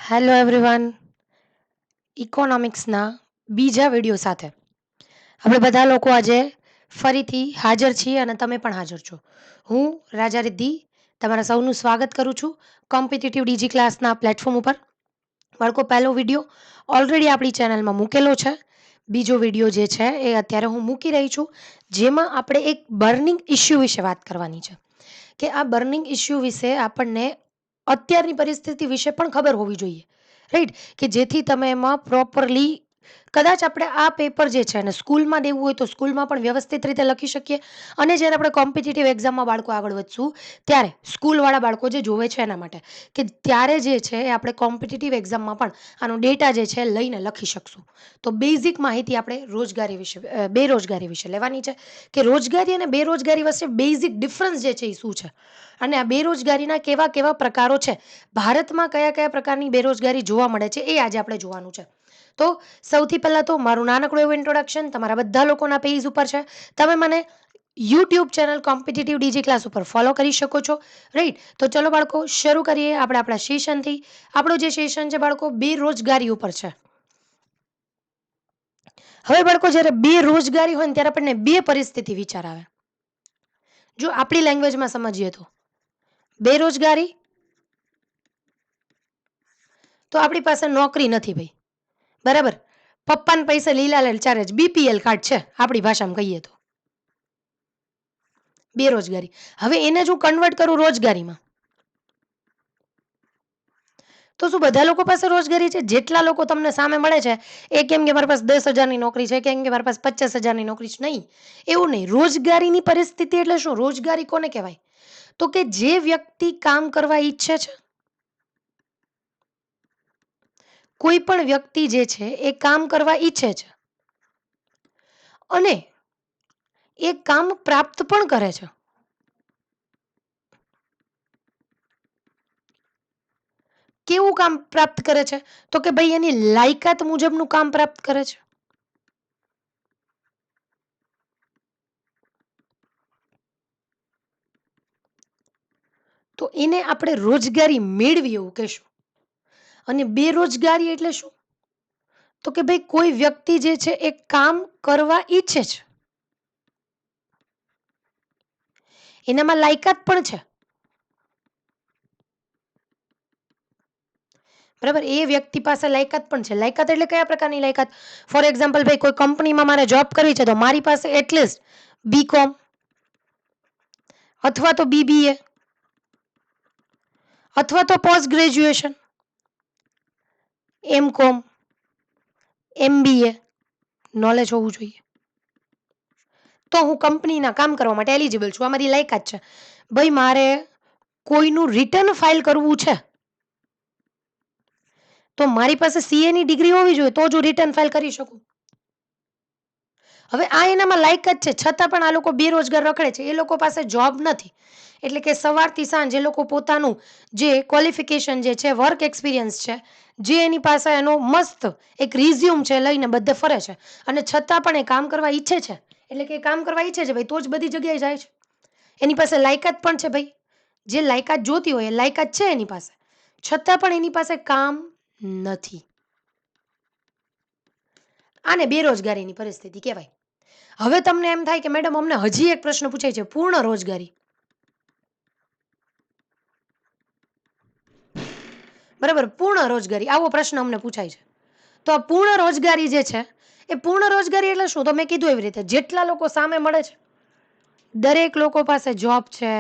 Hello everyone, ઇકોનોમિક્સના બીજા video સાથે આપણે બધા લોકો આજે ફરીથી હાજર છીએ અને તમે પણ હાજર છો. હું રાજા રિદ્ધિ તમારા સૌનું સ્વાગત કરું છું કોમ્પિટિટિવ ડીજી ક્લાસના પ્લેટફોર્મ ઉપર. બાળકો, પહેલો વિડીયો ઓલરેડી આપણી ચેનલમાં મૂકેલો છે. બીજો વિડીયો જે છે એ અત્યારે હું મૂકી રહી છું, જેમાં આપણે એક બર્નિંગ ઇસ્યુ વિશે વાત કરવાની છે કે આ બર્નિંગ ઇસ્યુ વિશે આપણને અત્યારની પરિસ્થિતિ વિશે પણ ખબર હોવી જોઈએ, રાઈટ? કે જેથી તમે એમાં પ્રોપરલી કદાચ આપણે આ પેપર જે છે અને સ્કૂલમાં દેવું હોય તો સ્કૂલમાં પણ વ્યવસ્થિત રીતે લખી શકીએ. અને જ્યારે આપણે કોમ્પિટિટિવ એક્ઝામમાં બાળકો આગળ વધશું ત્યારે સ્કૂલવાળા બાળકો જે જોવે છે એના માટે કે ત્યારે જે છે એ આપણે કોમ્પિટિટિવ એક્ઝામમાં પણ આનો ડેટા જે છે લઈને લખી શકશું. તો બેઝિક માહિતી આપણે રોજગારી વિશે બેરોજગારી વિશે લેવાની છે કે રોજગારી અને બેરોજગારી વચ્ચે બેઝિક ડિફરન્સ જે છે એ શું છે અને આ બેરોજગારીના કેવા કેવા પ્રકારો છે, ભારતમાં કયા કયા પ્રકારની બેરોજગારી જોવા મળે છે, એ આજે આપણે જોવાનું છે. તો સૌથી પહેલાં તો મારું નાનકડું એવું ઇન્ટ્રોડક્શન તમારા બધા લોકોના પેજ ઉપર છે. તમે મને YouTube channel competitive DG class ઉપર ફોલો કરી શકો છો, રાઈટ? તો ચલો બાળકો, શરૂ કરીએ આપણે આપણા સેશનથી. આપણું જે સેશન છે બાળકો બેરોજગારી ઉપર છે. હવે બાળકો, જ્યારે બેરોજગારી હોય ને ત્યારે આપણને બે પરિસ્થિતિ વિચાર આવે. જો આપણી લેંગ્વેજમાં સમજીએ તો બેરોજગારી તો આપણી પાસે નોકરી નથી ભાઈ, બરાબર? પપ્પાને પૈસે લીલા લેલ ચારે જ બીપીએલ કાર્ડ છે આપણી ભાષામાં કહીએ તો. બેરોજગારી. હવે એને જો કન્વર્ટ કરું રોજગારીમાં તો શું બધા લોકો પાસે રોજગારી છે? જેટલા લોકો તમને સામે મળે છે એ કેમ કે મારી પાસે 10,000ની નોકરી છે, કેમ કે મારી પાસે 50,000ની નોકરી છે. નહીં, એવું નહીં. રોજગારીની પરિસ્થિતિ એટલે શું? રોજગારી કોને કહેવાય? તો કે જે વ્યક્તિ કામ કરવા ઈચ્છે છે, કોઈ પણ વ્યક્તિ જે છે એ કામ કરવા ઈચ્છે છે અને એ કામ પ્રાપ્ત પણ કરે છે. કેવું કામ પ્રાપ્ત કરે છે? તો કે ભાઈ એની લાયકાત મુજબનું કામ પ્રાપ્ત કરે છે. તો એને આપણે રોજગારી મેળવી એવું કહેશું. અને બેરોજગારી એટલે શું? તો કે ભાઈ કોઈ વ્યક્તિ જે છે એ કામ કરવા ઈચ્છે છે, એનામાં લાયકાત પણ છે, બરાબર? એ વ્યક્તિ પાસે લાયકાત પણ છે. લાયકાત એટલે કયા પ્રકારની લાયકાત? ફોર એક્ઝામ્પલ, ભાઈ કોઈ કંપનીમાં મારે જોબ કરવી છે તો મારી પાસે એટલીસ્ટ બીકોમ અથવા તો બીબીએ અથવા તો post graduation, MCom, MBA knowledge હોવું જોઈએ. તો હું કંપનીના કામ કરવા માટે એલિજિબલ છું, આ મારી લાયકાત છે. ભાઈ મારે કોઈનું રિટર્ન ફાઇલ કરવું છે તો મારી પાસે સીએની ડિગ્રી હોવી જોઈએ, તો જ હું રિટર્ન ફાઇલ કરી શકું. હવે આ એનામાં લાયકાત છે, છતાં પણ આ લોકો બેરોજગાર રખડે છે. એ લોકો પાસે જોબ નથી. એટલે કે સવારથી સાંજ એ લોકો પોતાનું જે ક્વોલિફિકેશન જે છે, વર્ક એક્સપિરિયન્સ છે, જે એની પાસે એનો મસ્ત એક રિઝ્યુમ છે લઈને બધે ફરે છે અને છતાં પણ એ કામ કરવા ઈચ્છે છે. એટલે કે કામ કરવા ઈચ્છે છે ભાઈ, તો જ બધી જગ્યાએ જાય છે. એની પાસે લાયકાત પણ છે ભાઈ, જે લાયકાત જોતી હોય એ લાયકાત છે એની પાસે, છતાં પણ એની પાસે કામ નથી. આને બેરોજગારીની પરિસ્થિતિ કહેવાય. હવે તમને એમ થાય કે મેડમ અમને હજી એક પ્રશ્ન પૂછાય છે, પૂર્ણ રોજગારી. બરાબર, પૂર્ણ રોજગારી આવો પ્રશ્ન અમને પૂછાય છે. તો આ પૂર્ણ રોજગારી જે છે એ પૂર્ણ રોજગારી એટલે શું? તો મેં કીધું એવી રીતે જેટલા લોકો સામે મળે છે, દરેક લોકો પાસે જોબ છે,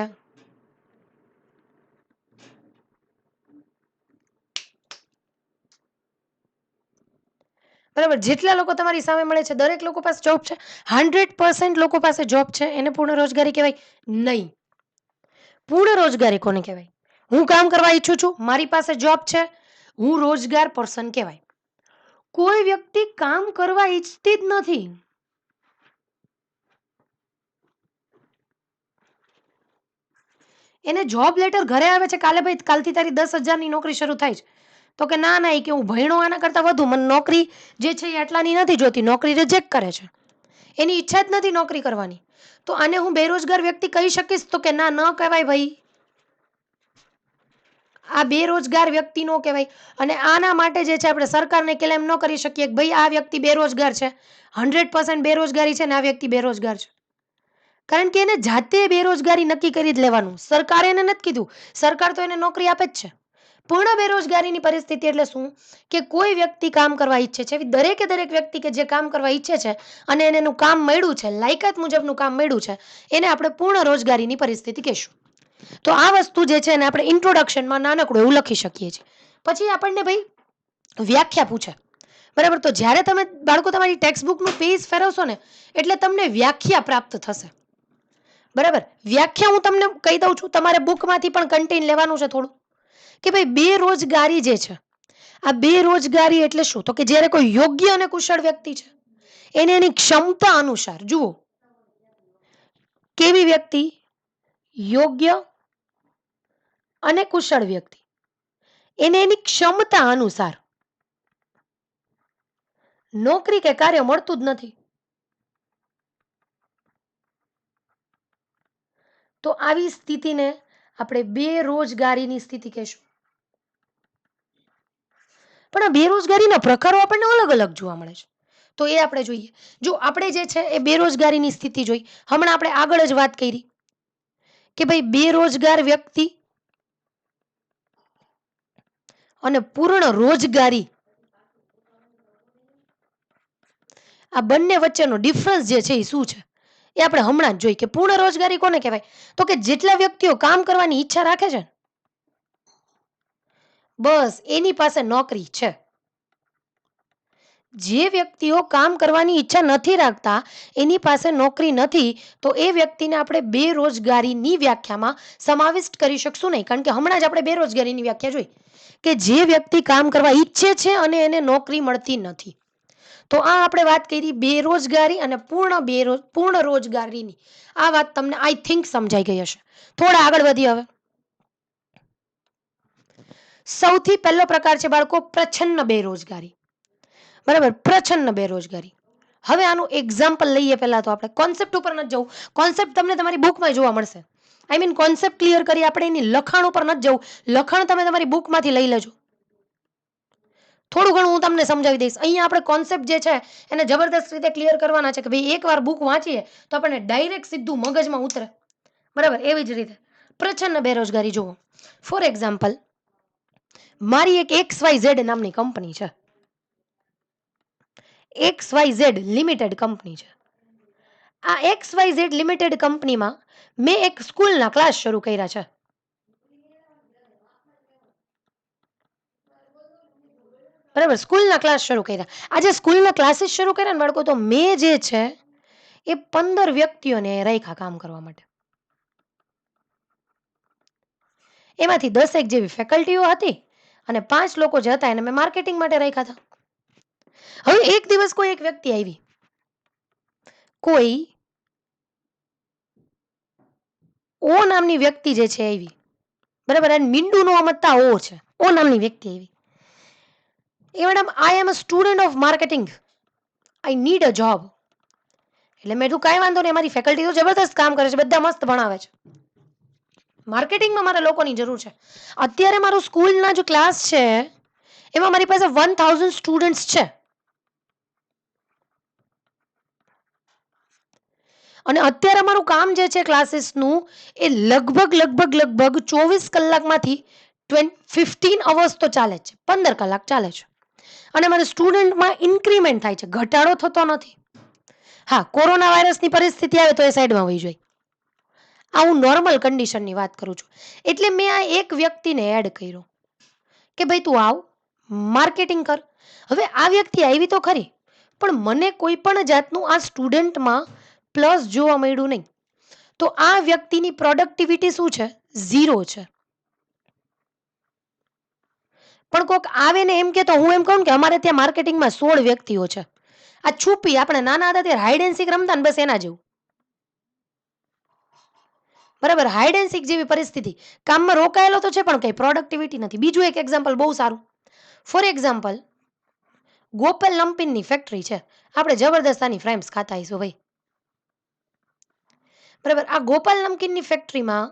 બરાબર? જેટલા લોકો તમારી સામે મળે છે દરેક લોકો પાસે જોબ છે. 100% લોકો પાસે જોબ છે એને પૂર્ણ રોજગારી કહેવાય? નહીં. પૂર્ણ રોજગારી કોને કહેવાય? હું કામ કરવા ઈચ્છું છું, મારી પાસે જોબ છે, હું રોજગાર પર્સન કહેવાય. કોઈ વ્યક્તિ કામ કરવા ઈચ્છતી જ નથી, એને જોબ લેટર ઘરે આવે છે, કાલે ભાઈ કાલથી તારી 10,000ની નોકરી શરૂ થાય છે. તો કે ના ના, એ કે હું ભણ્યો આના કરતાં વધુ, મને નોકરી જે છે એ આટલાની નથી જોતી, નોકરી રિજેક્ટ કરે છે. એની ઈચ્છા જ નથી નોકરી કરવાની. તો આને હું બેરોજગાર વ્યક્તિ કહી શકીશ? તો કે ના, ન કહેવાય ભાઈ. આ બેરોજગાર વ્યક્તિ નો કહેવાય. અને આના માટે જે છે આપણે સરકારને ક્લેમ ન કરી શકીએ કે ભાઈ આ વ્યક્તિ બેરોજગાર છે, 100% બેરોજગારી છે ને આ વ્યક્તિ બેરોજગાર છે. કારણ કે એને જાતે બેરોજગારી નક્કી કરી જ લેવાનું. સરકારે એને નથી કીધું. સરકાર તો એને નોકરી આપે જ છે. પૂર્ણ બેરોજગારીની પરિસ્થિતિ એટલે શું? કે કોઈ વ્યક્તિ કામ કરવા ઈચ્છે છે, દરેકે દરેક વ્યક્તિ કે જે કામ કરવા ઈચ્છે છે અને એને એનું કામ મળ્યું છે, લાયકાત મુજબનું કામ મળ્યું છે, એને આપણે પૂર્ણ રોજગારીની પરિસ્થિતિ કહીશું. તો આ વસ્તુ જે છે એને આપણે ઇન્ટ્રોડક્શનમાં નાનકડું એવું લખી શકીએ છીએ. પછી આપણને ભાઈ વ્યાખ્યા પૂછે. બરાબર, તો જ્યારે તમે બાળકો તમારી ટેક્સ્ટ બુકનું પેજ ફેરવશો ને એટલે તમને વ્યાખ્યા પ્રાપ્ત થશે. બરાબર, વ્યાખ્યા હું તમને કહી દઉં છું, તમારે બુકમાંથી પણ કન્ટેન લેવાનું છે થોડું, કે ભાઈ બેરોજગારી જે છે, આ બેરોજગારી એટલે શું? તો કે જ્યારે કોઈ યોગ્ય અને કુશળ વ્યક્તિ છે એને એની ક્ષમતા અનુસાર, જુઓ કેવી વ્યક્તિ? યોગ્ય અને કુશળ વ્યક્તિ, એને એની ક્ષમતા અનુસાર નોકરી કે કાર્ય મળતું જ નથી. તો આવી સ્થિતિને આપણે બેરોજગારીની સ્થિતિ કહેશું. પણ આ બેરોજગારીના પ્રકારો આપણને અલગ અલગ જોવા મળે છે. તો એ આપણે જોઈએ. જો આપણે જે છે એ બેરોજગારીની સ્થિતિ જોઈ, હમણાં આપણે આગળ જ વાત કરી કે ભાઈ બેરોજગાર વ્યક્તિ અને પૂર્ણ રોજગારી, આ બંને વચ્ચેનો ડિફરન્સ જે છે એ શું છે એ આપણે હમણાં જ જોઈ. કે પૂર્ણ રોજગારી કોને કહેવાય? તો કે જેટલા વ્યક્તિઓ કામ કરવાની ઈચ્છા રાખે છે બસ એની પાસે નોકરી છે. જે વ્યક્તિઓ કામ કરવાની ઈચ્છા નથી રાખતા, એની પાસે નોકરી નથી, તો એ વ્યક્તિને આપણે બેરોજગારીની વ્યાખ્યામાં સમાવિષ્ટ કરી શકશું નહીં. કારણ કે હમણાં જ આપણે બેરોજગારીની વ્યાખ્યા જોઈ કે જે વ્યક્તિ કામ કરવા ઈચ્છે છે અને એને નોકરી મળતી નથી. તો આ આપણે વાત કરી બેરોજગારી અને પૂર્ણ રોજગારીની. આ વાત તમને આઈ થિંક સમજાઈ ગઈ હશે. થોડા આગળ વધી હવે. સૌથી પહેલો પ્રકાર છે બાળકો પ્રચ્છન્ન બેરોજગારી. બરાબર, પ્રચ્છન્ન બેરોજગારી. હવે આનું એક્ઝામ્પલ લઈએ. પહેલા તો આપણે કોન્સેપ્ટ ઉપર નથી જવું. કોન્સેપ્ટ તમને તમારી બુકમાં જોવા મળશે. આઈ મીન કોન્સેપ્ટ ક્લિયર કરી આપણે એની લખાણ ઉપર નથી જવું. લખાણ તમે તમારી બુકમાંથી લઈ લેજો. થોડું ઘણું હું તમને સમજાવી દઈશ. અહીંયા આપણે કોન્સેપ્ટ જે છે એને જબરદસ્ત રીતે ક્લિયર કરવાના છે કે ભાઈ એકવાર બુક વાંચીએ તો આપણને ડાયરેક્ટ સીધું મગજમાં ઉતરે. બરાબર, એવી જ રીતે પ્રચ્છન્ન બેરોજગારી જુઓ. ફોર એક્ઝામ્પલ, મારી એક XYZ નામની કંપની છે. XYZ લિમિટેડ કંપની છે. આ XYZ લિમિટેડ કંપનીમાં મેં એક સ્કૂલના ક્લાસ શરૂ કર્યા છે. બરાબર, સ્કૂલના ક્લાસ શરૂ કર્યા. આજે સ્કૂલના ક્લાસીસ શરૂ કર્યા ને બાળકો, તો મેં જે છે એ 15 વ્યક્તિઓને રાખ્યા કામ કરવા માટે. એમાંથી 10 જેવી ફેકલ્ટીઓ હતી અને 5 લોકો જે હતા એને મેં માર્કેટિંગ માટે રાખ્યા હતા. હવે એક દિવસ કોઈ એક વ્યક્તિ આવી, કોઈ ઓ નામની વ્યક્તિ જે છે આવી. બરાબર, અને મીંડુ નો સમજતા ઓ છે. ઓ નામની વ્યક્તિ આવી. એ madam, I am a student of marketing, I need a job. એટલે મેં કીધું કાંઈ વાંધો નહીં, અમારી ફેકલ્ટી તો જબરદસ્ત કામ કરે છે, બધા મસ્ત ભણાવે છે. માર્કેટિંગમાં મારે લોકોની જરૂર છે. અત્યારે મારું સ્કૂલના જે ક્લાસ છે એમાં મારી પાસે 1000 સ્ટુડન્ટ્સ છે. અને અત્યારે અમારું કામ જે છે ક્લાસીસનું એ લગભગ 24 કલાકમાંથી 15 અવર્સ તો ચાલે જ છે, 15 કલાક ચાલે છે. અને મારે સ્ટુડન્ટમાં ઇન્ક્રીમેન્ટ થાય છે, ઘટાડો થતો નથી. હા, કોરોના વાયરસની પરિસ્થિતિ આવે તો એ સાઈડમાં વહી જાય. આ હું નોર્મલ કન્ડિશનની વાત કરું છું. એટલે મેં આ એક વ્યક્તિને એડ કર્યો કે ભાઈ તું આવ, માર્કેટિંગ કર. હવે આ વ્યક્તિ આવી તો ખરી, પણ મને કોઈ પણ જાતનું આ સ્ટુડન્ટમાં પ્લસ જોવા મળ્યું નહીં. તો આ વ્યક્તિની પ્રોડક્ટિવિટી શું છે? 0 છે. પણ કોઈક આવે ને એમ કે, તો હું એમ કહું કે અમારે ત્યાં માર્કેટિંગમાં 16 વ્યક્તિઓ છે. આ છુપી, આપણે નાના હતા ત્યારે હાઈડ એન્ડ સીક રમતા ને બસ એના જેવું. બરાબર, હાઈડ એન્ડ સીક જેવી પરિસ્થિતિ. કામમાં રોકાયેલો તો છે પણ કઈ પ્રોડક્ટિવિટી નથી. બીજું એક એક્ઝામ્પલ બહુ સારું. ફોર એક્ઝામ્પલ, ગોપાલ નમકીનની ફેક્ટરી છે. આપણે જબરદસ્ત આની ફ્રેમ્સ ખાતા હઈશું ભાઈ. બરાબર, આ ગોપાલ નમકીનની ફેક્ટરીમાં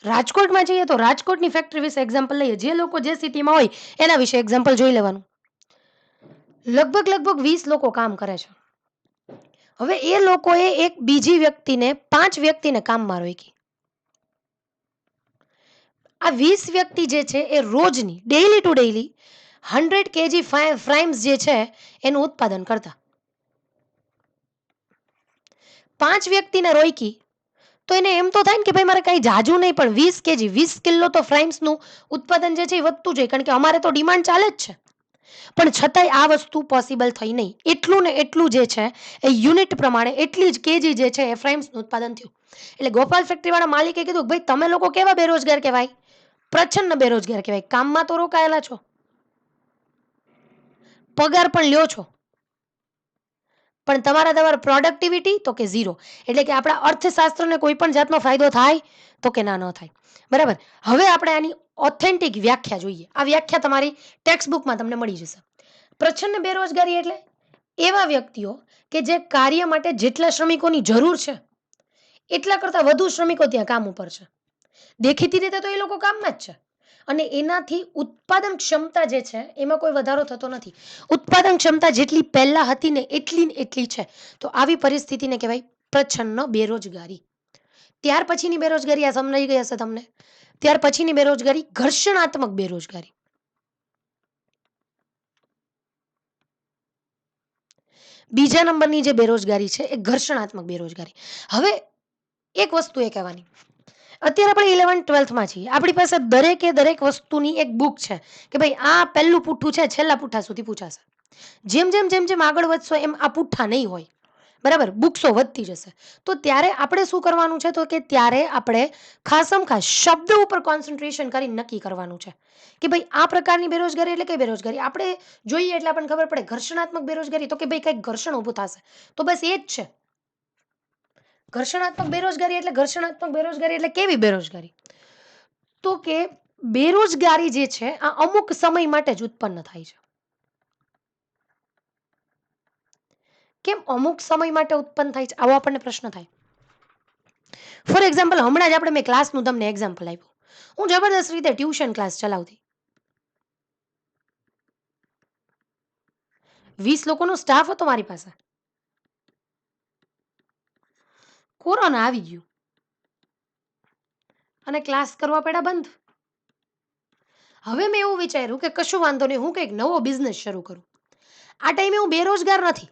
રાજકોટમાં જઈએ તો રાજકોટની ફેક્ટરી વિશે એક્ઝામ્પલ લઈએ. જે લોકો જે સિટીમાં હોય એના વિશે એક્ઝામ્પલ જોઈ લેવાનું. લગભગ 20 લોકો કામ કરે છે. હવે એ લોકોએ એક બીજી વ્યક્તિને 5 વ્યક્તિને કામમાં રોકી. આ 20 વ્યક્તિ જે છે એ રોજની ડેઈલી ટુ ડેઈલી 100 kg ફ્રાઈમ્સ જે છે એનું ઉત્પાદન કરતા. 5 વ્યક્તિને રોકી તો એને એમ તો થાય ને કે ભાઈ મારે કઈ જાજુ નહીં, પણ 20 kg 20 કિલો તો ફ્રાઈમ્સનું ઉત્પાદન જે છે એ વધતું જાય, કારણ કે અમારે તો ડિમાન્ડ ચાલે જ છે. પણ છતાંય આ વસ્તુ પોસિબલ થઈ નહીં. એટલું ને એટલું જે છે એ યુનિટ પ્રમાણે એટલી જ કેજી જે છે એ ફ્રાઈમ્સનું ઉત્પાદન થયું. એટલે ગોપાલ ફેક્ટરીવાળા માલિકે કીધું, ભાઈ તમે લોકો કેવા બેરોજગાર કહેવાય? પ્રચંડ બેરોજગાર કહેવાય. કામમાં તો રોકાયેલા છો, પગાર પણ લ્યો છો, પણ તમારા પ્રોડક્ટિવિટી તો કે ઝીરો. એટલે કે આપણા અર્થશાસ્ત્રને કોઈ પણ જાતનો ફાયદો થાય તો કે ના ન થાય. બરાબર. હવે આપણે આની ઓથેન્ટિક વ્યાખ્યા જોઈએ. આ વ્યાખ્યા તમારી ટેક્સ્ટ બુકમાં તમને મળી જશે. પ્રચંડ બેરોજગારી એટલે એવા વ્યક્તિઓ કે જે કાર્ય માટે જેટલા શ્રમિકોની જરૂર છે એટલા કરતાં વધુ શ્રમિકો ત્યાં કામ ઉપર છે. દેખીતી રીતે તો એ લોકો કામમાં જ છે, અને એનાથી ઉત્પાદન ક્ષમતા જે છે એમાં કોઈ વધારો થતો નથી. ઉત્પાદન ક્ષમતા જેટલી પહેલા હતી ને એટલી છે. તો આવી પરિસ્થિતિને કહેવાય પ્રચંડ બેરોજગારી. ત્યાર પછીની બેરોજગારી આ સમજાઈ ગઈ હશે તમને. ત્યાર પછીની બેરોજગારી ઘર્ષણાત્મક બેરોજગારી. બીજા નંબરની જે બેરોજગારી છે એ ઘર્ષણાત્મક બેરોજગારી. હવે એક વસ્તુ એ કહેવાની, અત્યારે આપણે 11th-12thમાં છીએ, આપણી પાસે દરેક વસ્તુની એક બુક છે કે ભાઈ આ પહેલું પુઠ્ઠું છે, છેલ્લા પુઠ્ઠા સુધી પૂછાશે. જેમ આગળ વધશો એમ આ પુઠ્ઠા નહીં હોય. બરાબર, બુક્સો વધતી જશે. તો ત્યારે આપણે શું કરવાનું છે, તો કે ત્યારે આપણે ખાસમ ખાસ શબ્દ ઉપર કોન્સન્ટ્રેશન કરી નક્કી કરવાનું છે કે ભાઈ આ પ્રકારની બેરોજગારી એટલે કઈ બેરોજગારી. આપણે જોઈએ એટલે આપણને ખબર પડે. ઘર્ષણાત્મક બેરોજગારી તો કે ભાઈ કંઈક ઘર્ષણ ઊભું થશે, તો બસ એ જ છે. ઘર્ષણાત્મક બેરોજગારી એટલે કેવી બેરોજગારી? તો કે બેરોજગારી જે છે આ અમુક સમય માટે જ ઉત્પન્ન થાય છે. કેમ અમુક સમય માટે ઉત્પન્ન થાય છે, આવો આપણને પ્રશ્ન થાય. ફોર એક્ઝામ્પલ, હમણાં જ મેં ક્લાસનું તમને એક્ઝામ્પલ આપ્યું. હું જબરદસ્ત રીતે ટ્યુશન ક્લાસ ચલાવતી. 20 લોકોનો સ્ટાફ હતો મારી પાસે. કોરોના આવી ગયું અને ક્લાસ કરવા પડ્યા બંધ. હવે મેં એવું વિચાર્યું કે કશું વાંધો નહીં, હું કંઈક નવો બિઝનેસ શરૂ કરું. આ ટાઈમે હું બેરોજગાર નથી,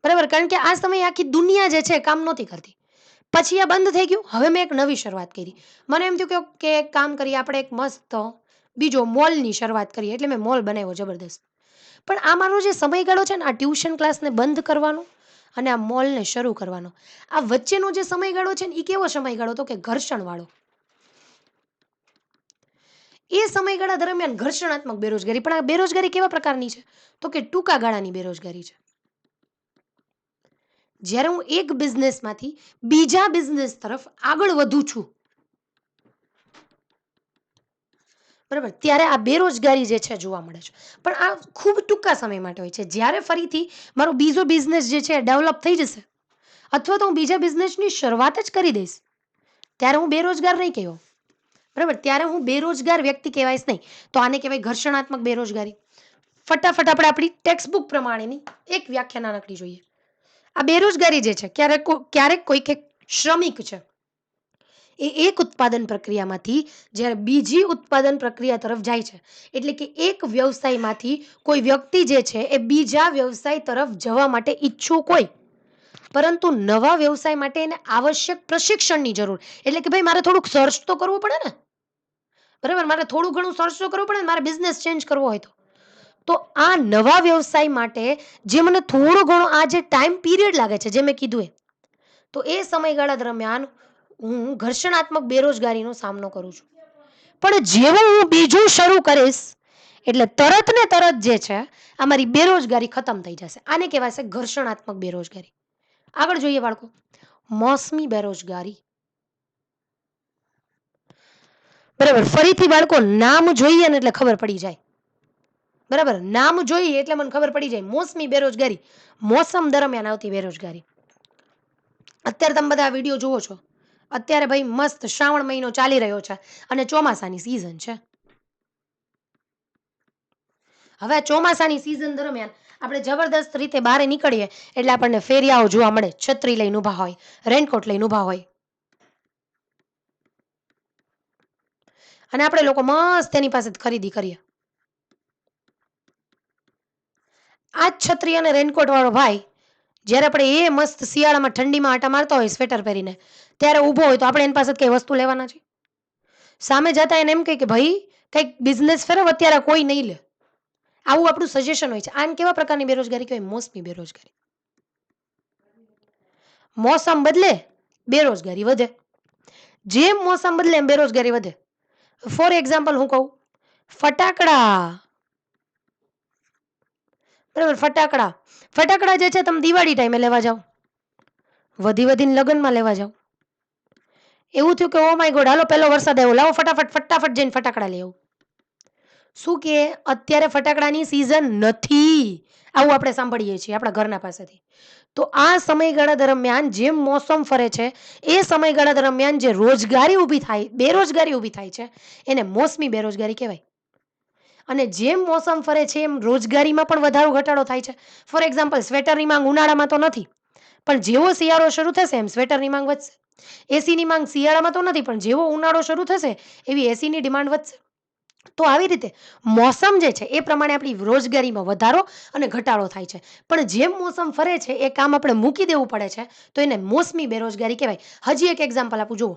બરાબર, કારણ કે આ સમયે આખી દુનિયા જે છે કામ નહોતી કરતી. પછી આ બંધ થઈ ગયું. હવે મેં એક નવી શરૂઆત કરી. મને એમ થયું કે એક કામ કરીએ, આપણે એક મસ્ત બીજો મોલની શરૂઆત કરીએ. એટલે મેં મોલ બનાવ્યો જબરદસ્ત. પણ આ મારો જે સમયગાળો છે ને, આ ટ્યુશન ક્લાસને બંધ કરવાનો અને આ મોલને શરૂ કરવાનો, આ વચ્ચેનો જે સમયગાળો છે ને એ કેવો સમયગાળો? તો કે ઘર્ષણવાળો. એ સમયગાળા દરમિયાન ઘર્ષણાત્મક બેરોજગારી. પણ આ બેરોજગારી કેવા પ્રકારની છે? તો કે ટૂંકા ગાળાની બેરોજગારી છે. જ્યારે હું એક બિઝનેસમાંથી બીજા બિઝનેસ તરફ આગળ વધું છું, બરાબર, ત્યારે આ બેરોજગારી જે છે જોવા મળે છે. પણ આ ખૂબ ટૂંકા સમય માટે હોય છે. જ્યારે ફરીથી મારો બીજો બિઝનેસ જે છે ડેવલપ થઈ જશે, અથવા તો હું બીજા બિઝનેસની શરૂઆત જ કરી દઈશ, ત્યારે હું બેરોજગાર નહીં કહેવાઉં. બરાબર, ત્યારે હું બેરોજગાર વ્યક્તિ કહેવાઈશ નહીં. તો આને કહેવાય ઘર્ષણાત્મક બેરોજગારી. ફટાફટ આપણે આપણી ટેક્સ્ટ બુક પ્રમાણેની એક વ્યાખ્યા નાનકડી જોઈએ. આ બેરોજગારી જે છે, ક્યારેક કોઈક એક શ્રમિક છે, એ એક ઉત્પાદન પ્રક્રિયામાંથી જ્યારે બીજી ઉત્પાદન પ્રક્રિયા તરફ જાય છે, એટલે કે એક વ્યવસાયમાંથી કોઈ વ્યક્તિ જે છે એ બીજા વ્યવસાય તરફ જવા માટે ઈચ્છુક હોય, પરંતુ નવા વ્યવસાય માટે એને આવશ્યક પ્રશિક્ષણની જરૂર. એટલે કે ભાઈ મારે થોડુંક સર્ચ તો કરવું પડે ને, બરાબર, મારે થોડું ઘણું સર્ચ તો કરવું પડે ને, મારે બિઝનેસ ચેન્જ કરવો હોય તો આ નવા વ્યવસાય માટે જે મને થોડો ઘણો આ જે ટાઈમ પીરિયડ લાગે છે, જે મેં કીધું તો એ સમયગાળા દરમિયાન હું ઘર્ષણાત્મક બેરોજગારીનો સામનો કરું છું. પણ જેવું હું બીજું શરૂ કરીશ એટલે તરત ને તરત જે છે અમારી બેરોજગારી ખતમ થઈ જશે. આને કહેવાય છે ઘર્ષણાત્મક બેરોજગારી. આગળ જોઈએ બાળકો, મોસમી બેરોજગારી. બરાબર, ફરીથી બાળકો નામ જોઈએ ને એટલે ખબર પડી જાય. બરાબર, નામ જોઈએ એટલે મને ખબર પડી જાય. મોસમી બેરોજગારી, મોસમ દરમિયાન આવતી બેરોજગારી. અત્યારે તમે બધા વિડીયો જુઓ છો, અત્યારે ભાઈ મસ્ત શ્રાવણ મહિનો ચાલી રહ્યો છે અને ચોમાસાની સિઝન છે. હવે ચોમાસાની સિઝન દરમિયાન આપણે જબરદસ્ત રીતે બહાર નીકળીએ એટલે આપણને ફેરિયાઓ જોવા મળે, છત્રી લઈને ઊભા હોય, રેનકોટ લઈને ઊભા હોય, અને આપણે લોકો મસ્ત એની પાસે ખરીદી કરીએ. આ જ છત્રી અને રેનકોટ વાળો ભાઈ જ્યારે આપણે એ મસ્ત શિયાળામાં ઠંડીમાં આટા મારતા હોય સ્વેટર પહેરીને, ત્યારે ઊભો હોય તો આપણે એની પાસે કઈ વસ્તુ લેવાના છે? સામે જતા એને એમ કહે કે ભાઈ કંઈક બિઝનેસ ફેરવ, અત્યારે કોઈ નહીં લે. આવું આપણું સજેશન હોય છે. આને કેવા પ્રકારની બેરોજગારી કહેવાય? મોસમી બેરોજગારી. મોસમ બદલે બેરોજગારી વધે. જેમ મોસમ બદલે એમ બેરોજગારી વધે. ફોર એક્ઝામ્પલ હું કહું, ફટાકડા. બરાબર, ફટાકડા જે છે તમે દિવાળી ટાઈમે લેવા જાઓ, વધીને લગ્નમાં લેવા જાઓ. એવું થયું કે ઓ માય ગોડ, હાલો પહેલો વરસાદ આવ્યો, લાવો ફટાફટ જઈને ફટાકડા લઈ આવો. શું કે અત્યારે ફટાકડાની સિઝન નથી, આવું આપણે સાંભળીએ છીએ આપણા ઘરના પાસેથી. તો આ સમયગાળા દરમિયાન જેમ મોસમ ફરે છે એ સમયગાળા દરમિયાન જે રોજગારી ઊભી થાય, બેરોજગારી ઊભી થાય છે, એને મોસમી બેરોજગારી કહેવાય. અને જેમ મોસમ ફરે છે એમ રોજગારીમાં પણ વધારો ઘટાડો થાય છે. ફોર એક્ઝામ્પલ, સ્વેટરની માંગ ઉનાળામાં તો નથી, પણ જેવો શિયાળો શરૂ થશે એમ સ્વેટરની માંગ વધશે. એસીની માંગ શિયાળામાં તો નથી, પણ જેવો ઉનાળો શરૂ થશે એવી એસીની ડિમાન્ડ વધશે. તો આવી રીતે મોસમ જે છે એ પ્રમાણે આપણી રોજગારીમાં વધારો અને ઘટાડો થાય છે. પણ જેમ મોસમ ફરે છે એ કામ આપણે મૂકી દેવું પડે છે, તો એને મોસમી બેરોજગારી કહેવાય. હજી એક એક્ઝામ્પલ આપું, જુઓ.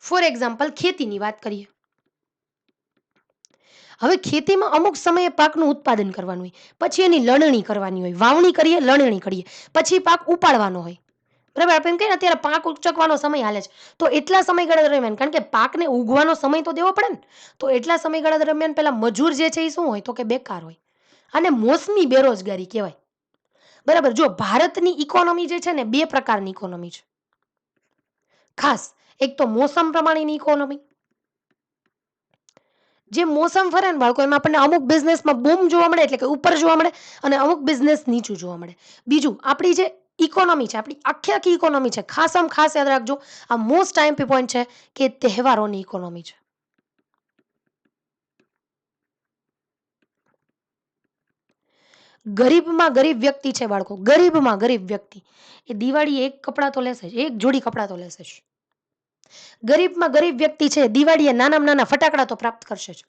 ફોર એક્ઝામ્પલ, ખેતીની વાત કરીએ. હવે ખેતીમાં અમુક સમયે પાકનું ઉત્પાદન કરવાનું હોય, પછી એની લણણી કરવાની હોય, વાવણી કરીએ, લણણી કરીએ, પછી પાક ઉપાડવાનો હોય. બરાબર, આપણે એમ કહીએ અત્યારે પાક ઉચકવાનો સમય હાલે છે, તો એટલા સમયગાળા દરમિયાન, કારણ કે પાકને ઉગવાનો સમય તો દેવો પડે ને, તો એટલા સમયગાળા દરમિયાન પેલા મજૂર જે છે એ શું હોય, તો કે બેકાર હોય. અને મોસમી બેરોજગારી કહેવાય. બરાબર, જો ભારતની ઇકોનોમી જે છે ને, બે પ્રકારની ઇકોનોમી છે ખાસ. એક તો મોસમ પ્રમાણેની ઇકોનોમી. જે મોસમ ફરે ને બાળકો, એમાં આપણને અમુક બિઝનેસમાં બૂમ જોવા મળે, એટલે કે ઉપર જોવા મળે, અને અમુક બિઝનેસ નીચું જોવા મળે. બીજું, આપણી જે ઇકોનોમી છે, આપણી આખી ઇકોનોમી છે, ખાસ યાદ રાખજો, આ મોસ્ટ આઈએમપી પોઈન્ટ છે કે તહેવારોની ઇકોનોમી છે. ગરીબમાં ગરીબ વ્યક્તિ છે બાળકો, ગરીબમાં ગરીબ વ્યક્તિ, એ દિવાળી એક કપડાં તો લેશે જ, એક જોડી કપડાં તો લેશે જ. ગરીબમાં ગરીબ વ્યક્તિ છે, દિવાળીએ નાનામાં નાના ફટાકડા તો પ્રાપ્ત કરશે જ.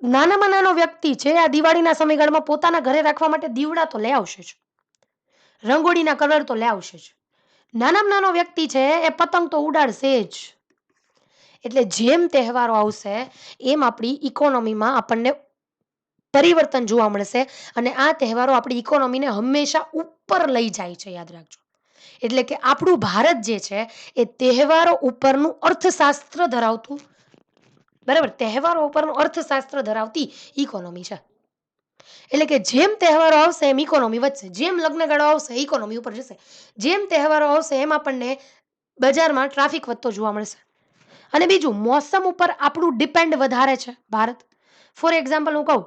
નાનામાં નાનો વ્યક્તિ છે, આ દિવાળીના સમયગાળામાં પોતાના ઘરે રાખવા માટે દીવડા તો લઈ આવશે જ, રંગોળીના કલર તો લઈ આવશે જ. નાનામાં નાનો વ્યક્તિ છે એ પતંગ તો ઉડાડશે જ. એટલે જેમ તહેવારો આવશે એમ આપણી ઇકોનોમીમાં આપણને પરિવર્તન જોવા મળશે, અને આ તહેવારો આપણી ઇકોનોમીને હંમેશા ઉપર લઈ જાય છે, યાદ રાખજો. એટલે કે આપણું ભારત જે છે એ તહેવારો ઉપરનું અર્થશાસ્ત્ર ધરાવતું, બરાબર, તહેવારો ઉપરનું અર્થશાસ્ત્ર ધરાવતી ઇકોનોમી છે. એટલે કે જેમ તહેવારો આવશે એમ ઇકોનોમી વધશે, જેમ લગ્નગાળો આવશે ઇકોનોમી ઉપર જશે, જેમ તહેવારો આવશે એમ આપણને બજારમાં ટ્રાફિક વધતો જોવા મળશે. અને બીજું, મોસમ ઉપર આપણું ડિપેન્ડ વધારે છે ભારત. ફોર એક્ઝામ્પલ હું કહું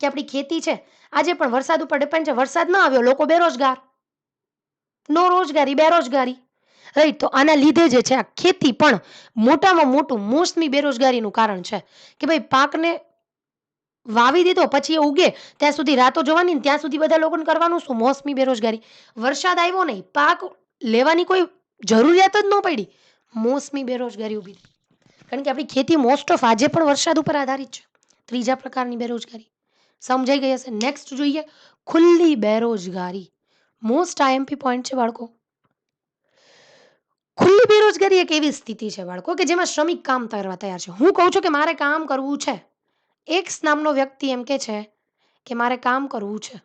કે આપણી ખેતી છે, આજે પણ વરસાદ ઉપર ડિપેન્ડ છે. વરસાદ ન આવ્યો, લોકો બેરોજગાર, નો રોજગારી, બેરોજગારી, રાઈટ. તો આના લીધે જે છે આ ખેતી પણ મોટામાં મોટું મોસમી બેરોજગારીનું કારણ છે. કે ભાઈ પાકને વાવી દીધો, પછી એ ઉગે ત્યાં સુધી રાતો જોવાની, ત્યાં સુધી બધા લોકોને કરવાનું શું? મોસમી બેરોજગારી. વરસાદ આવ્યો નહીં, પાક લેવાની કોઈ જરૂરિયાત જ ન પડી, મોસમી બેરોજગારી ઊભી થઈ. કારણ કે આપણી ખેતી મોસ્ટ ઓફ આજે પણ વરસાદ ઉપર આધારિત છે. ત્રીજા પ્રકારની બેરોજગારી સમજાઈ ગઈ હશે. નેક્સ્ટ જોઈએ, ખુલ્લી બેરોજગારી. મોસ્ટ આઈએમપી પોઈન્ટ છે બાળકો. ખુલ્લી બેરોજગારી એક એવી સ્થિતિ છે બાળકો કે જેમાં શ્રમિક કામ કરવા તૈયાર છે. હું કહું છું કે મારે કામ કરવું છે, એક્સ નામનો વ્યક્તિ એમ કે છે કે મારે કામ કરવું છે,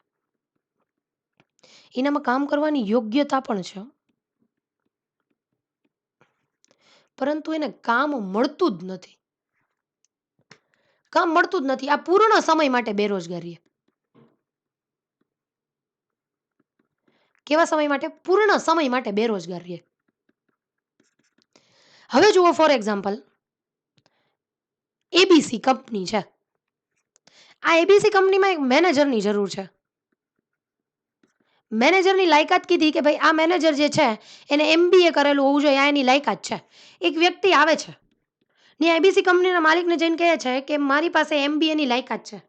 એનામાં કામ કરવાની યોગ્યતા પણ છે, પરંતુ એને કામ મળતું જ નથી. કામ મળતું જ નથી. આ પૂર્ણ સમય માટે બેરોજગારી. કેવા સમય માટે? પૂર્ણ સમય માટે બેરોજગારી. હવે જુઓ, ફોર એક્ઝામ્પલ, એબીસી કંપની છે. આ એબીસી કંપનીમાં એક મેનેજરની જરૂર છે. મેનેજરની લાયકાત કીધી કે ભાઈ આ મેનેજર જે છે એને MBA કરેલું હોવું જોઈએ, આ એની લાયકાત છે. એક વ્યક્તિ આવે છે ને IBC કંપનીના માલિકને જઈને કહે છે કે મારી પાસે MBA ની લાયકાત છે.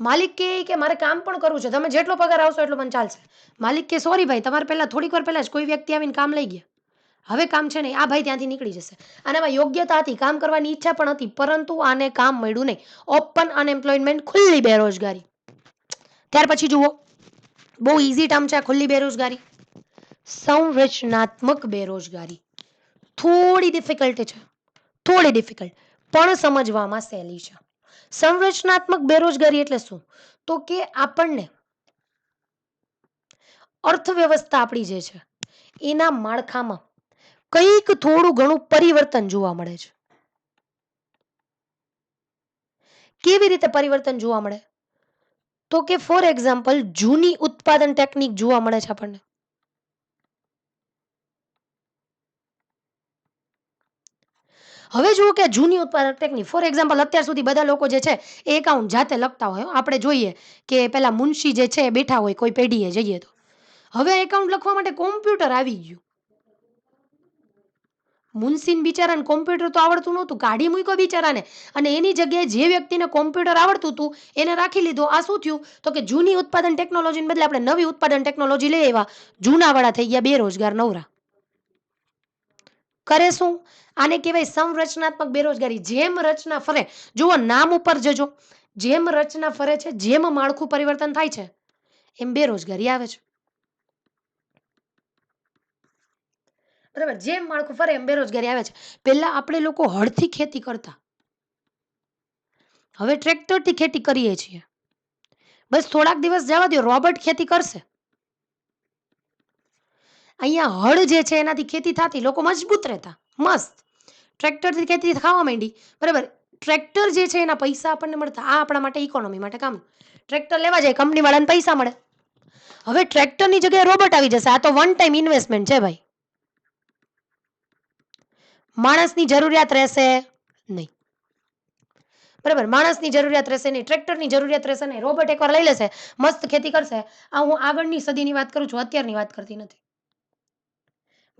માલિક કહે કે મારે કામ પણ કરવું છે, તમે જેટલો પગાર આવશો એટલો પણ ચાલશે. માલિક કે સોરી ભાઈ, તમારે પહેલા થોડીક વાર પહેલા જ કોઈ વ્યક્તિ આવીને કામ લઈ ગયા, હવે કામ છે નહીં, આ ભાઈ ત્યાંથી નીકળી જશે. આનામાં યોગ્યતા હતી, કામ કરવાની ઈચ્છા પણ હતી, પરંતુ આને કામ મળ્યું નહીં. ઓપન અનએમ્પ્લોયમેન્ટ, ખુલ્લી બેરોજગારી. ત્યાર પછી જુઓ, બહુ ઇઝી ટર્મ છે ખુલ્લી બેરોજગારી. સંરચનાત્મક બેરોજગારી થોડી ડિફિકલ્ટ છે, થોડી ડિફિકલ્ટ, પણ સમજવામાં સહેલી છે. સંરચનાત્મક બેરોજગારી એટલે શું? તો કે આપણને અર્થવ્યવસ્થા આપણી જે છે એના માળખામાં કંઈક થોડું ઘણું પરિવર્તન જોવા મળે છે. કેવી રીતે પરિવર્તન જોવા મળે? તો કે ફોર એક્ઝામ્પલ, જૂની ઉત્પાદન ટેકનિક જોવા મળે છે આપણને. હવે જુઓ કે જૂની ઉત્પાદન ટેકનિક, ફોર એક્ઝામ્પલ, અત્યાર સુધી બધા લોકો જે છે એ એકાઉન્ટ જાતે લખતા હોય. આપણે જોઈએ કે પેલા મુનશી જે છે એ બેઠા હોય કોઈ પેઢીએ જઈએ તો, હવે એકાઉન્ટ લખવા માટે કોમ્પ્યુટર આવી ગયું. મુનશીન બિચારાને કોમ્પ્યુટર તો આવડતું નહોતું, કાઢી મૂક્યો બિચારાને, અને એની જગ્યાએ જે વ્યક્તિને કોમ્પ્યુટર આવડતું હતું એને રાખી લીધો. આ શું થયું? તો કે જૂની ઉત્પાદન ટેકનોલોજીને બદલે આપણે નવી ઉત્પાદન ટેકનોલોજી લઈ આવ્યા, જૂનાવાળા થઈ ગયા બેરોજગાર નવરા. કરે શું? આને કહેવાય સંરચનાત્મક બેરોજગારી. જેમ રચના ફરે, જુઓ નામ ઉપર જજો, જેમ રચના ફરે છે, જેમ માળખું પરિવર્તન થાય છે, એમ બેરોજગારી આવે છે. બરાબર, જેમ માળખું ફરે એમ બેરોજગારી આવે છે. પહેલા આપણે લોકો હળથી ખેતી કરતા, હવે ટ્રેક્ટરથી ખેતી કરીએ છીએ. બસ થોડાક દિવસ જવા દો, રોબોટ ખેતી કરશે. અહીંયા હળ જે છે એનાથી ખેતી થતી, લોકો મજબૂત રહેતા, મસ્ત. ટ્રેક્ટરથી ખેતી થવા માંડી, બરાબર. ટ્રેક્ટર જે છે એના પૈસા આપણને મળતા, આ આપણા માટે ઇકોનોમી માટે કામ. ટ્રેક્ટર લેવા જાય, કંપની વાળાને પૈસા મળે. હવે ટ્રેક્ટરની જગ્યાએ રોબોટ આવી જશે. આ તો વન ટાઈમ ઇન્વેસ્ટમેન્ટ છે ભાઈ, માણસની જરૂરિયાત રહેશે નહીં. બરાબર, માણસની જરૂરિયાત રહેશે નહીં, ટ્રેક્ટરની જરૂરિયાત રહેશે નહીં. રોબોટ એકવાર લઈ લેશે, મસ્ત ખેતી કરશે. આ હું આગળની સદીની વાત કરું છું, અત્યારની વાત કરતી નથી.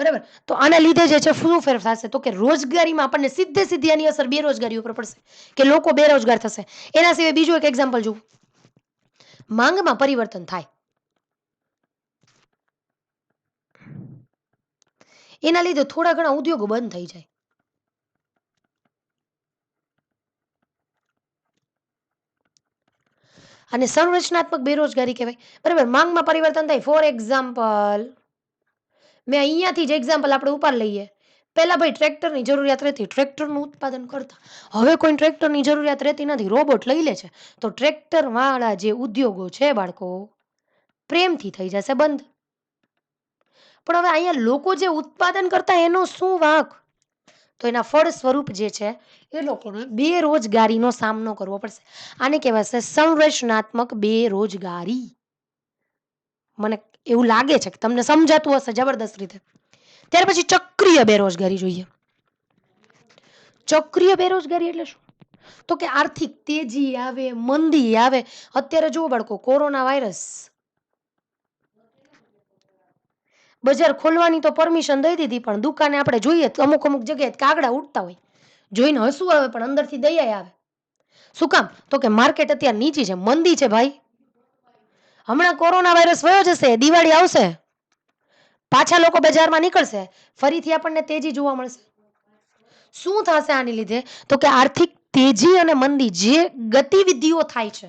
બરાબર, તો આના લીધે જે છે શું ફેર થશે? તો કે રોજગારીમાં આપણને સીધે સીધી આની અસર બેરોજગારી ઉપર પડશે, કે લોકો બેરોજગાર થશે. એના સિવાય બીજું એક એક્ઝામ્પલ જુઓ, માંગમાં પરિવર્તન થાય, એના લીધે થોડા ઘણા ઉદ્યોગો બંધ થઈ જાય. અને સંરચનાત્મક બેરોજગારી કહેવાય. બરાબર, માંગમાં પરિવર્તન થાય. ફોર એક્ઝામ્પલ, મેં અહીંયાથી જ એક્ઝામ્પલ આપણે ઉપર લઈએ. પહેલા ભાઈ ટ્રેક્ટરની જરૂરિયાત રહેતી, ટ્રેક્ટરનું ઉત્પાદન કરતા. હવે કોઈ ટ્રેક્ટરની જરૂરિયાત રહેતી નથી, રોબોટ લઈ લે છે. તો ટ્રેક્ટર વાળા જે ઉદ્યોગો છે બાળકો, પ્રેમથી થઈ જશે બંધ. પણ હવે અહીંયા લોકો જે ઉત્પાદન કરતા એનો શું વાંક? તો એના ફળ સ્વરૂપ જે છે એ લોકોને બેરોજગારીનો સામનો કરવો પડશે. આને કહેવાશે સંરચનાત્મક બેરોજગારી. મને એવું લાગે છે કે તમને સમજાતું હશે જબરદસ્ત રીતે. ત્યાર પછી ચક્રીય બેરોજગારી જોઈએ. ચક્રીય બેરોજગારી એટલે શું? તો કે આર્થિક તેજી આવે, મંદી આવે. અત્યારે જુઓ બાળકો, કોરોના વાયરસ, બજાર ખોલવાની તો પરમિશન દઈ દીધી, પણ દુકાને આપણે જોઈએ અમુક અમુક જગ્યાએ કાગડા ઉઠતા હોય, જોઈને હસવું આવે પણ અંદરથી દયા આવે. શું કામ? તો કે માર્કેટ અત્યારે નીચી છે, મંદી છે ભાઈ. હમણાં કોરોના વાયરસ વયો જશે, દિવાળી આવશે, પાછા લોકો બજારમાં નીકળશે, ફરીથી આપણને તેજી જોવા મળશે. શું થશે આની લીધે? તો કે આર્થિક તેજી અને મંદી, જે ગતિવિધિઓ થાય છે,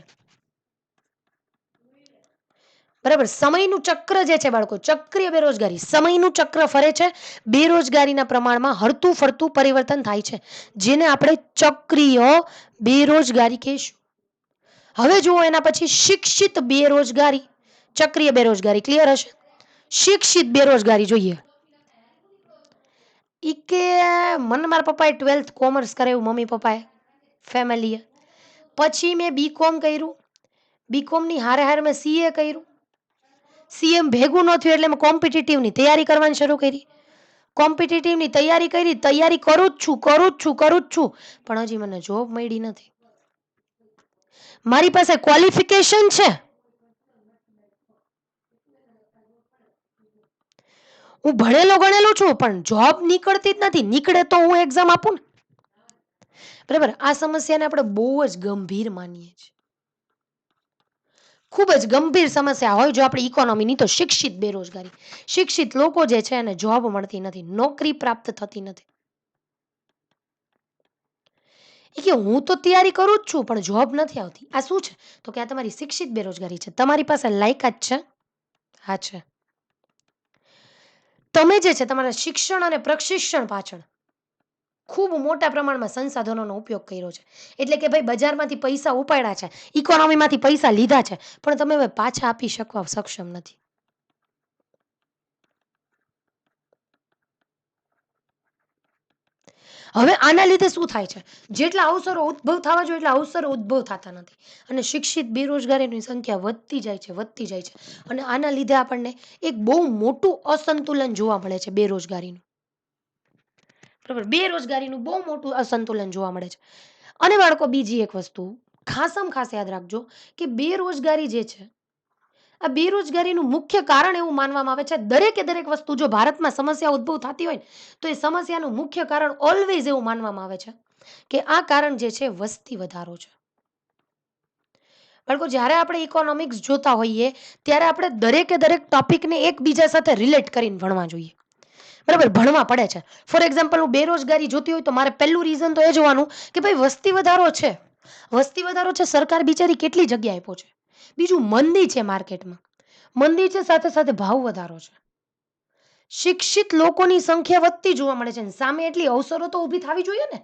બરાબર, સમયનું ચક્ર જે છે બાળકો, ચક્રીય બેરોજગારી, સમયનું ચક્ર ફરે છે, બેરોજગારીના પ્રમાણમાં હરતું ફરતું પરિવર્તન થાય છે, જેને આપણે ચક્રીય બેરોજગારી કહીશું. હવે જુઓ એના પછી શિક્ષિત બેરોજગારી. ચક્રીય બેરોજગારી ક્લિયર હશે. શિક્ષિત બેરોજગારી જોઈએ. ઈ કે મને મારા પપ્પાએ 12th કોમર્સ કરાવ્યું, મમ્મી પપ્પાએ, ફેમિલીએ. પછી મેં BCom કર્યું, BComની હારે હારે મેં CA કર્યું. CM ભેગું ન થયું એટલે મેં કોમ્પિટિટિવની તૈયારી કરવાની શરૂ કરી. કોમ્પિટિટિવની તૈયારી કરી, તૈયારી કરું જ છું, પણ હજી મને જોબ મળી નથી. મારી પાસે ક્વોલિફિકેશન છે, હું ભણેલો ગણેલો છું, પણ જોબ નીકળતી જ નથી. નીકળે તો હું એક્ઝામ આપું ને. બરાબર. આ સમસ્યાને આપણે બહુ જ ગંભીર માનીએ છીએ. ખૂબ જ ગંભીર સમસ્યા હોય જો આપણે ઇકોનોમીની, તો શિક્ષિત બેરોજગારી. શિક્ષિત લોકો જે છે એને જોબ મળતી નથી, નોકરી પ્રાપ્ત થતી નથી. એ કે હું તો તૈયારી કરું જ છું પણ જોબ નથી આવતી. આ શું છે? તો કે આ તમારી શિક્ષિત બેરોજગારી છે. તમારી પાસે લાયકાત છે? હા છે. તમે જે છે તમારા શિક્ષણ અને પ્રશિક્ષણ પાછળ ખૂબ મોટા પ્રમાણમાં સંસાધનોનો ઉપયોગ કર્યો છે. એટલે કે ભાઈ બજારમાંથી પૈસા ઉપાડ્યા છે, ઇકોનોમીમાંથી પૈસા લીધા છે, પણ તમે હવે પાછા આપી શકવા સક્ષમ નથી. હવે આના લીધે શું થાય છે? જેટલા અવસરો ઉદ્ભવ થવા જોઈએ એટલા અવસરો ઉદ્ભવ થતા નથી, અને શિક્ષિત બેરોજગારીની સંખ્યા વધતી જાય છે, વધતી જાય છે. અને આના લીધે આપણને એક બહુ મોટું અસંતુલન જોવા મળે છે બેરોજગારીનું. બરાબર. બેરોજગારીનું બહુ મોટું અસંતુલન જોવા મળે છે. અને બાળકો, બીજી એક વસ્તુ ખાસમ ખાસ યાદ રાખજો કે બેરોજગારી જે છે, આ બેરોજગારીનું મુખ્ય કારણ એવું માનવામાં આવે છે, દરેકે દરેક વસ્તુ જો ભારતમાં સમસ્યા ઉદ્ભવ થતી હોય ને, તો એ સમસ્યાનું મુખ્ય કારણ ઓલવેઝ એવું માનવામાં આવે છે કે આ કારણ જે છે વસ્તી વધારો છે. બાળકો, જ્યારે આપણે ઇકોનોમિક્સ જોતા હોઈએ ત્યારે આપણે દરેકે દરેક ટોપિકને એકબીજા સાથે રિલેટ કરીને ભણવા જોઈએ. બરાબર, ભણવા પડે છે. ફોર એક્ઝામ્પલ, હું બેરોજગારી જોતી હોય તો મારે પહેલું રીઝન તો એ જોવાનું કે ભાઈ વસ્તી વધારો છે. વસ્તી વધારો છે, સરકાર બિચારી કેટલી જગ્યાએ પહોંચે. બીજું, મંદી છે માર્કેટમાં, મંદી છે, સાથે સાથે ભાવ વધારો છે. શિક્ષિત લોકોની સંખ્યા વધતી જોવા મળે છે, સામે એટલી અવસરો તો ઊભી થવી જોઈએ ને.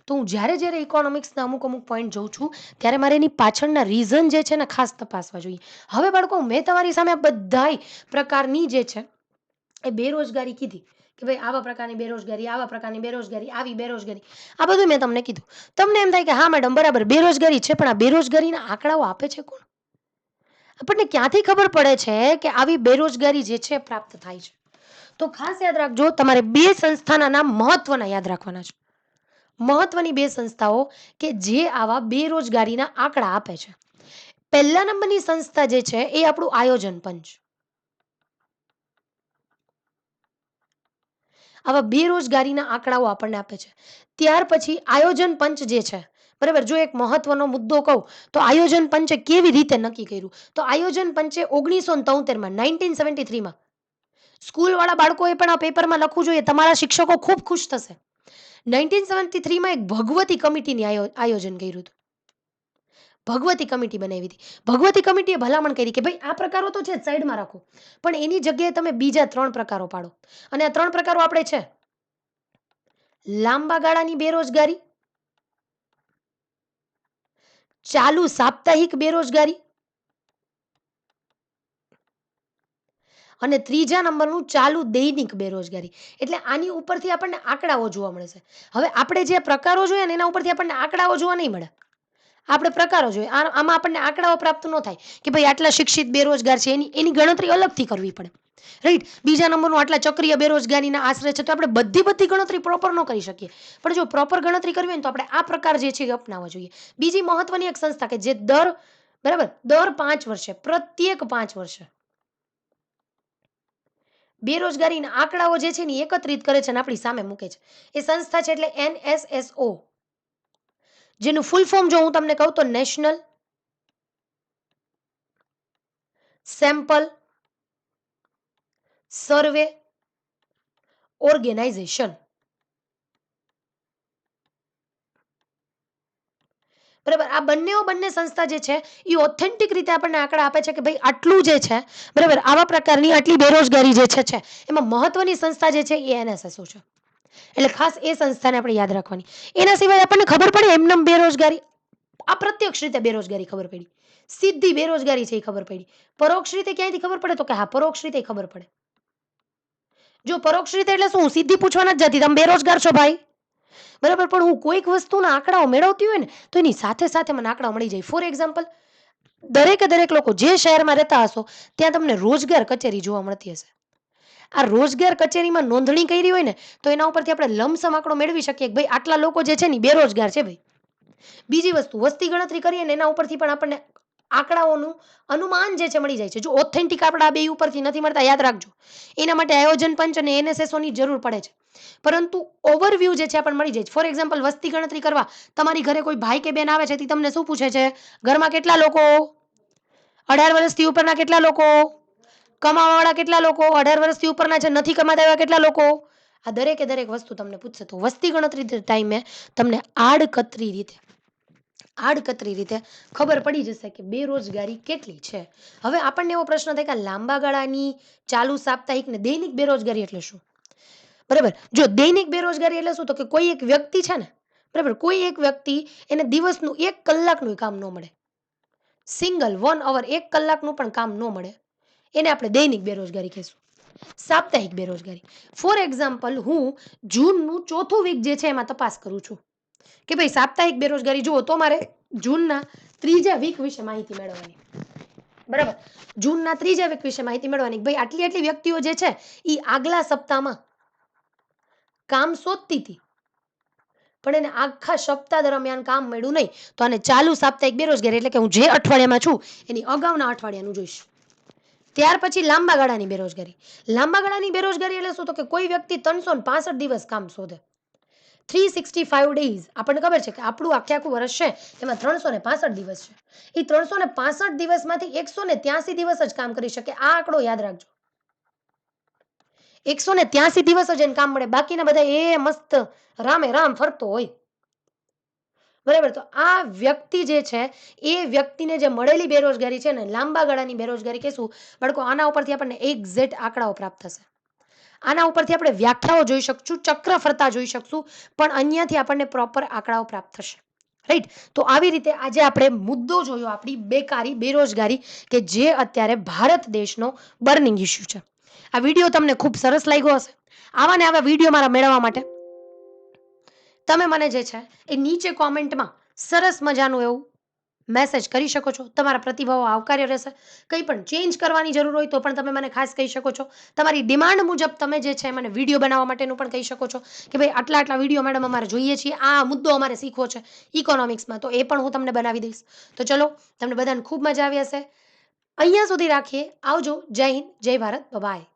તો હું જ્યારે જ્યારે ઇકોનોમિક્સના અમુક અમુક પોઈન્ટ જોઉં છું ત્યારે મારે એની પાછળના રીઝન જે છે ને ખાસ તપાસવા જોઈએ. હવે બાળકો, મેં તમારી સામે બધાય પ્રકારની જે છે એ બેરોજગારી કીધી કે ભાઈ આવા પ્રકારની બેરોજગારી, આવા પ્રકારની બેરોજગારી, આવી બેરોજગારી, આ બધું મેં તમને કીધું. તમને એમ થાય કે હા મેડમ બરાબર બેરોજગારી છે, પણ આ બેરોજગારીના આંકડાઓ આપે છે કોણ? આપણને ક્યાંથી ખબર પડે છે કે આવી બેરોજગારી જે છે પ્રાપ્ત થાય છે? તો ખાસ યાદ રાખજો, તમારે બે સંસ્થાના નામ મહત્વના યાદ રાખવાના છે. મહત્વની બે સંસ્થાઓ કે જે આવા બેરોજગારીના આંકડા આપે છે. પહેલા નંબરની સંસ્થા જે છે એ આપણું આયોજન પંચ. આવા બેરોજગારીના આંકડાઓ આપણને આપે છે. ત્યાર પછી આયોજન પંચ જે છે, બરાબર, જો એક મહત્વનો મુદ્દો કહું તો આયોજન પંચે કેવી રીતે નક્કી કર્યું, તો આયોજન પંચે 1973માં 1973માં સ્કૂલવાળા બાળકોએ પણ આ પેપરમાં લખવું જોઈએ, તમારા શિક્ષકો ખૂબ ખુશ થશે. 1973માં એક ભગવતી કમિટીની આયોજન કર્યું હતું. ભગવતી કમિટી બનાવી હતી. ભગવતી કમિટીએ ભલામણ કરી કે ભાઈ આ પ્રકારો તો છે સાઈડમાં રાખો, પણ એની જગ્યાએ તમે બીજા 3 પ્રકારો પાડો. અને આ 3 પ્રકારો આપણે છે: લાંબા ગાળાની બેરોજગારી, ચાલુ સાપ્તાહિક બેરોજગારી, અને ત્રીજા નંબરનું ચાલુ દૈનિક બેરોજગારી. એટલે આની ઉપરથી આપણને આંકડાઓ જોવા મળે છે. હવે આપણે જે પ્રકારો જોઈએ ને એના ઉપરથી આપણને આંકડાઓ જોવા નહીં મળે. આપણે પ્રકારો જોઈએ, આમાં આપણને આંકડાઓ પ્રાપ્ત ન થાય કે ભાઈ આટલા શિક્ષિત બેરોજગાર છે, એની ગણતરી અલગથી કરવી પડે. રાઈટ. બીજા નંબરનું આટલા ચક્રીય બેરોજગારીના આશરે છે, તો આપણે બધી ગણતરી પ્રોપર ન કરી શકીએ. પણ જો પ્રોપર ગણતરી કરવી હોય ને તો આપણે આ પ્રકાર જે છે એ અપનાવવા જોઈએ. બીજી મહત્વની એક સંસ્થા કે જે દર 5 વર્ષે, પ્રત્યેક 5 વર્ષે બેરોજગારીના આંકડાઓ જે છે ને એકત્રિત કરે છે અને આપણી સામે મૂકે છે. એ સંસ્થા છે એટલે NSSO, જેનું ફૂલ ફોર્મ જો હું તમને કહું તો નેશનલ સેમ્પલ સર્વે ઓર્ગેનાઇઝેશન. બરાબર. આ બંને સંસ્થા જે છે એ ઓથેન્ટિક રીતે આપણને આંકડા આપે છે કે ભાઈ આટલું જે છે, બરાબર, આવા પ્રકારની આટલી બેરોજગારી જે છે એમાં મહત્વની સંસ્થા જે છે એ NSSO છે. એટલે ખાસ એ સંસ્થાને આપણે યાદ રાખવાની. એના સિવાય આપણને ખબર પડે એમનેમ બેરોજગારી, અપ્રત્યક્ષ રીતે બેરોજગારી ખબર પડી, સીધી બેરોજગારી છે એ ખબર પડી. પરોક્ષ રીતે ક્યાંયથી ખબર પડે, તો કે હા પરોક્ષ રીતે ખબર પડે. જો પરોક્ષ રીતે એટલે શું, સીધી પૂછવા નથી જતી તમે બેરોજગાર છો ભાઈ, બરાબર, પણ હું કોઈક વસ્તુના આંકડાઓ મેળવતી હોય ને તો એની સાથે સાથે મને આંકડાઓ મળી જાય. ફોર એક્ઝામ્પલ, દરેકે દરેક લોકો જે શહેરમાં રહેતા હશો ત્યાં તમને રોજગાર કચેરી જોવા મળતી હશે. આ રોજગાર કચેરીમાં નોંધણી કરી હોય ને તો એના ઉપરથી આપણે લમસમ આંકડો મેળવી શકીએ કે ભાઈ આટલા લોકો જે છે ને બેરોજગાર છે ભાઈ. બીજી વસ્તુ, વસ્તી ગણતરી કરીએ ને એના ઉપરથી પણ આપણને આંકડાઓનું અનુમાન જે છે મળી જાય છે. જો ઓથેન્ટિક આંકડા આ બે ઉપરથી નથી મળતા, યાદ રાખજો. એના માટે આયોજન પંચ અને એનએસએસઓની જરૂર પડે છે. પરંતુ ઓવરવ્યૂ જે છે આપણને મળી જાય છે. ફોર એક્ઝામ્પલ, વસ્તી ગણતરી કરવા તમારી ઘરે કોઈ ભાઈ કે બેન આવે છે, તે તમને શું પૂછે છે? ઘરમાં કેટલા લોકો? 18 વર્ષથી ઉપરના કેટલા લોકો? કમાવાવાળા કેટલા લોકો? 18 વર્ષથી ઉપરના છે, નથી કમાતા એવા કેટલા લોકો? આ દરેકે દરેક વસ્તુ તમને પૂછશે. તો વસ્તી ગણતરી ટાઈમે તમને આડકતરી રીતે ખબર પડી જશે કે બેરોજગારી કેટલી છે. હવે આપણને એવો પ્રશ્ન થાય કે લાંબા ગાળાની, ચાલુ, સાપ્તાહિક ને દૈનિક બેરોજગારી એટલે શું? બરાબર. જો દૈનિક બેરોજગારી એટલે શું, તો કે કોઈ એક વ્યક્તિ છે ને, બરાબર, કોઈ એક વ્યક્તિ, એને દિવસનું 1 કલાકનું કામ ન મળે, સિંગલ 1 અવર, 1 કલાકનું પણ કામ ન મળે, એને આપણે દૈનિક બેરોજગારી કહીશું. સાપ્તાહિક બેરોજગારી, ફોર એક્ઝામ્પલ, હું જૂનનું ચોથું વીક જે છે એમાં તપાસ કરું છું કે ભાઈ સાપ્તાહિક બેરોજગારી જુઓ તો મારે જૂનના ત્રીજા વીક વિશે માહિતી મેળવવાની. બરાબર. જૂનના ત્રીજા વીક વિશે માહિતી મેળવવાની. ભાઈ આટલી આટલી વ્યક્તિઓ જે છે એ આગલા સપ્તાહમાં કામ શોધતી હતી, પણ એને આખા સપ્તાહ દરમિયાન કામ મળ્યું નહીં, તો આને ચાલુ સાપ્તાહિક બેરોજગારી, એટલે કે હું જે અઠવાડિયામાં છું એની અગાઉના અઠવાડિયાનું જોઈશ. ત્યાર પછી લાંબા ગાળાની બેરોજગારી. લાંબા ગાળાની બેરોજગારી એટલે શું, તો કે કોઈ વ્યક્તિ 365 દિવસ કામ શોધે, 365 ડેઝ. આપણને ખબર છે કે આપણું આખું વર્ષ છે એમાં 365 દિવસ છે. એ 365 દિવસમાંથી 183 દિવસ જ કામ કરી શકે. આ આંકડો યાદ રાખજો. 183 દિવસ જ એને કામ મળે, બાકીના બધા એ મસ્ત રામે રામ ફરતો હોય. બરાબર. તો આ વ્યક્તિ જે છે એ વ્યક્તિને જે મળેલી બેરોજગારી છે ને, લાંબા ગાળાની બેરોજગારી કહેશું. બાળકો, આના ઉપરથી આપણને એક્ઝેક્ટ આંકડાઓ પ્રાપ્ત થશે. આના ઉપરથી આપણે વ્યાખ્યાઓ જોઈ શકશું, ચક્ર ફરતા જોઈ શકશું, પણ અહીંયાથી આપણને પ્રોપર આંકડાઓ પ્રાપ્ત થશે. રાઈટ. તો આવી રીતે આજે આપણે મુદ્દો જોયો, આપણી બેકારી, બેરોજગારી, કે જે અત્યારે ભારત દેશનો બર્નિંગ ઇસ્યુ છે. આ વિડીયો તમને ખૂબ સરસ લાગ્યો હશે. આવા ને આવા વિડીયો મારા મેળવવા માટે તમે મને જે છે એ નીચે કોમેન્ટમાં સરસ મજાનું એવું મેસેજ કરી શકો છો. તમારા પ્રતિભાવો આવકાર્ય રહેશે. કંઈ પણ ચેન્જ કરવાની જરૂર હોય તો પણ તમે મને ખાસ કહી શકો છો. તમારી ડિમાન્ડ મુજબ તમે જે છે મને વિડીયો બનાવવા માટેનું પણ કહી શકો છો કે ભાઈ આટલા આટલા વિડીયો મેડમ અમારે જોઈએ છીએ, આ મુદ્દો અમારે શીખવો છે ઇકોનોમિક્સમાં, તો એ પણ હું તમને બનાવી દઈશ. તો ચલો, તમને બધાને ખૂબ મજા આવી હશે. અહીંયા સુધી રાખીએ. આવજો. જય હિન્દ, જય ભારત. બાય.